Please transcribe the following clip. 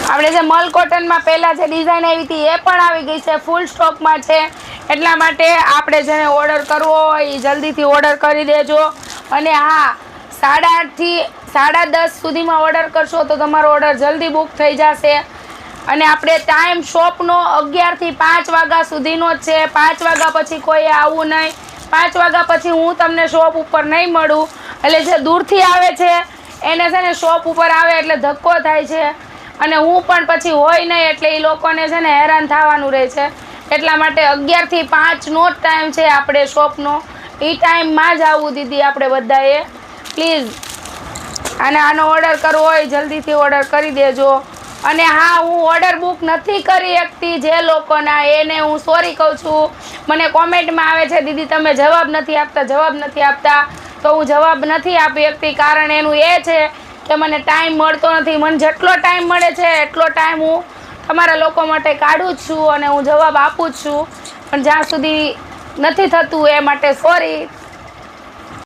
આપણે જે મલ કોટનમાં પહેલાં જે ડિઝાઇન આવી હતી એ પણ આવી ગઈ છે, ફૂલ સ્ટોકમાં છે. એટલા માટે આપણે જેને ઓર્ડર કરવો હોય એ જલ્દીથી ઓર્ડર કરી દેજો. અને હા, 8:30 થી 10:30 સુધીમાં ઓર્ડર કરશો તો તમારો ઓર્ડર જલ્દી બુક થઈ જશે. અને આપણે ટાઈમ શોપનો 11 થી 5 વાગ્યા સુધીનો જ છે. 5 વાગ્યા પછી કોઈ આવવું નહીં. 5 વાગ્યા પછી હું તમને શોપ ઉપર નહીં મળું. એટલે જે દૂરથી આવે છે એને છે ને શોપ ઉપર આવે એટલે ધક્કો થાય છે. અને હું પણ પછી હોય નહીં એટલે એ લોકોને છે ને હેરાન થવાનું રહે છે. એટલા માટે 11 થી 5 નો જ ટાઈમ છે આપણે શોપનો. એ ટાઈમમાં જ આવવું દીદી આપણે બધાએ, પ્લીઝ. અને આનો ઓર્ડર કરવો હોય જલ્દીથી ઓર્ડર કરી દેજો. અને હા, હું ઓર્ડર બુક નથી કરી શકતી જે લોકોના, એને હું સોરી કહું છું. મને કોમેન્ટમાં આવે છે દીદી તમે જવાબ નથી આપતા. તો હું જવાબ નથી આપી શકતી. કારણ એનું એ છે કે મને ટાઈમ મળતો નથી. મને જેટલો ટાઈમ મળે છે એટલો ટાઈમ હું તમારા લોકો માટે કાઢું જ છું અને હું જવાબ આપું જ છું. પણ જ્યાં સુધી નથી થતું એ માટે સોરી.